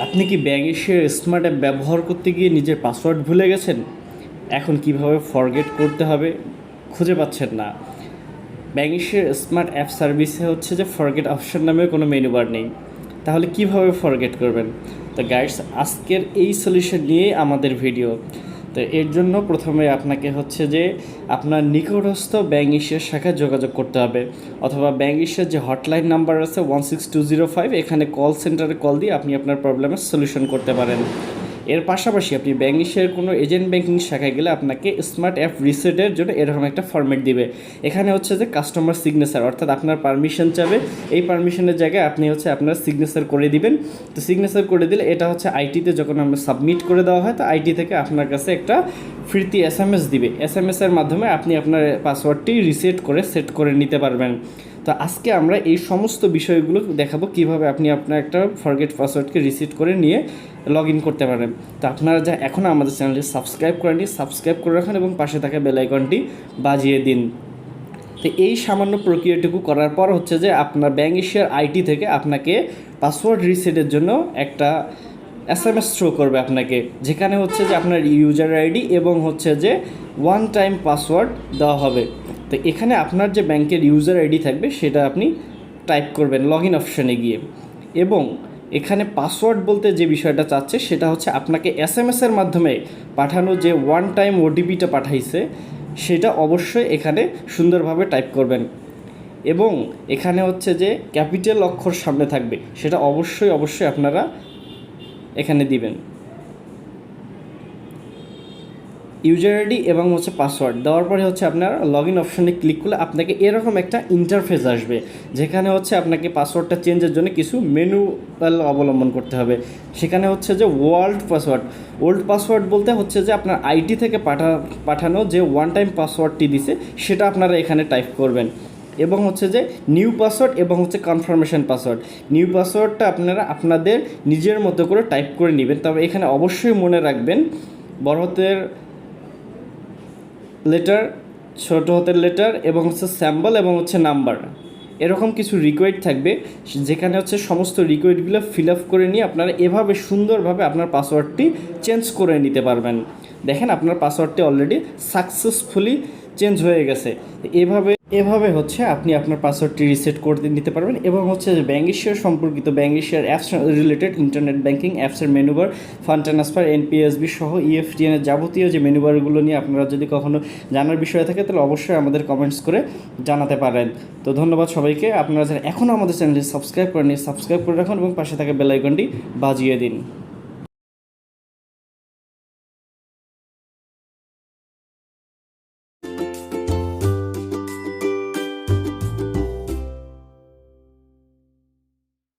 আপনি কি ব্যাঙ্ক এশিয়ার স্মার্ট অ্যাপ ব্যবহার করতে গিয়ে নিজের পাসওয়ার্ড ভুলে গেছেন? এখন কিভাবে ফরগেট করতে হবে খুঁজে পাচ্ছেন না। ব্যাঙ্ক এশিয়ার স্মার্ট অ্যাপ সার্ভিসে হচ্ছে যে ফরগেট অপশন নামে কোনো মেনু বার নেই। তাহলে কিভাবে ফরগেট করবেন? তো গাইডস, আজকের এই সলিউশন নিয়েই আমাদের ভিডিও। তো এর জন্য প্রথমে আপনাকে হচ্ছে যে আপনার নিকটস্থ ব্যাঙ্ক এশিয়ার শাখায় যোগাযোগ করতে হবে, অথবা ব্যাঙ্ক এশিয়ার যে হটলাইন নাম্বার আছে 16205, এখানে কল সেন্টারে কল দিয়ে আপনি আপনার প্রবলেমের সলিউশন করতে পারেন। এর পাশাপাশি আপনি ব্যাঙ্ক এশিয়ার কোনো এজেন্ট ব্যাঙ্কিং শাখায় গেলে আপনাকে স্মার্ট অ্যাপ রিসেটের জন্য এরকম একটা ফরম্যাট দিবে। এখানে হচ্ছে যে কাস্টমার সিগনেচার, অর্থাৎ আপনার পারমিশন চাবে। এই পারমিশনের জায়গায় আপনি হচ্ছে আপনার সিগনেচার করে দিবেন। তো সিগনেচার করে দিলে এটা হচ্ছে আইটিতে যখন আমরা সাবমিট করে দেওয়া হয়, তো আইটি থেকে আপনার কাছে একটা ফ্রিতে এসএমএস দিবে। এসএমএসের মাধ্যমে আপনি আপনার পাসওয়ার্ডটি রিসেট করে সেট করে নিতে পারবেন। তো আজকে আমরা এই সমস্ত বিষয়গুলো দেখাবো কিভাবে আপনি আপনার একটা ফরগেট পাসওয়ার্ডকে রিসেট করে নিয়ে লগ ইন করতে পারেন। তো আপনারা যা এখনও আমাদের চ্যানেলটি সাবস্ক্রাইব করেননি, সাবস্ক্রাইব করে রাখুন এবং পাশে থাকা বেল আইকনটি বাজিয়ে দিন। তো এই সামান্য প্রক্রিয়াটুকু করার পর হচ্ছে যে আপনার ব্যাঙ্ক এশিয়ার আইটি থেকে আপনাকে পাসওয়ার্ড রিসেটের জন্য একটা এসএমএস থ্রো করবে আপনাকে, যেখানে হচ্ছে যে আপনার ইউজার আইডি এবং হচ্ছে যে ওয়ান টাইম পাসওয়ার্ড দেওয়া হবে। তো এখানে আপনার যে ব্যাংকের ইউজার আইডি থাকবে সেটা আপনি টাইপ করবেন লগ ইন অপশানে গিয়ে, এবং এখানে পাসওয়ার্ড বলতে যে বিষয়টা চাচ্ছে সেটা হচ্ছে আপনাকে এসএমএসের মাধ্যমে পাঠানো যে ওয়ান টাইম ওটিপিটা পাঠাইছে সেটা অবশ্যই এখানে সুন্দরভাবে টাইপ করবেন, এবং এখানে হচ্ছে যে ক্যাপিটাল অক্ষর সামনে থাকবে সেটা অবশ্যই আপনারা এখানে দিবেন। ইউজার আইডি এবং হচ্ছে পাসওয়ার্ড দেওয়ার পরে হচ্ছে আপনার লগ ইন অপশানে ক্লিক করলে আপনাকে এরকম একটা ইন্টারফেস আসবে, যেখানে হচ্ছে আপনাকে পাসওয়ার্ডটা চেঞ্জের জন্য কিছু ম্যানুয়াল অবলম্বন করতে হবে। সেখানে হচ্ছে যে ওল্ড পাসওয়ার্ড বলতে হচ্ছে যে আপনার আইটি থেকে পাঠানো যে ওয়ান টাইম পাসওয়ার্ডটি দিছে সেটা আপনারা এখানে টাইপ করবেন, এবং হচ্ছে যে নিউ পাসওয়ার্ড এবং হচ্ছে কনফার্মেশন পাসওয়ার্ড। নিউ পাসওয়ার্ডটা আপনারা আপনাদের নিজের মতো করে টাইপ করে নেবেন, তবে এখানে অবশ্যই মনে রাখবেন বড় হাতের লেটার, ছোট হাতের লেটার এবং হচ্ছে স্যাম্বল এবং হচ্ছে নাম্বার, এরকম কিছু রিকোয়েড থাকবে, যেখানে হচ্ছে সমস্ত রিকোয়েডগুলো ফিল আপ করে নিয়ে আপনারা এভাবে সুন্দরভাবে আপনার পাসওয়ার্ডটি চেঞ্জ করে নিতে পারবেন। দেখেন আপনার পাসওয়ার্ডটি অলরেডি সাকসেসফুলি চেঞ্জ হয়ে গেছে। এভাবে হচ্ছে আপনি আপনার পাসওয়ার্ডটি রিসেট করে নিতে পারবেন, এবং হচ্ছে ব্যাঙ্ক এশিয়ার সম্পর্কিত ব্যাঙ্ক এশিয়ার অ্যাপস রিলেটেড ইন্টারনেট ব্যাঙ্কিং অ্যাপসের মেনুবার, ফান্ড ট্রান্সফার, এনপিএসবি সহ ইএফটিএনের যাবতীয় যে মেনুবারগুলো নিয়ে আপনারা যদি কখনো জানার বিষয় থাকে তাহলে অবশ্যই আমাদের কমেন্টস করে জানাতে পারেন। তো ধন্যবাদ সবাইকে। আপনারা যারা এখনও আমাদের চ্যানেলটি সাবস্ক্রাইব করেননি, সাবস্ক্রাইব করে রাখুন এবং পাশে থাকা বেল আইকনটি বাজিয়ে দিন।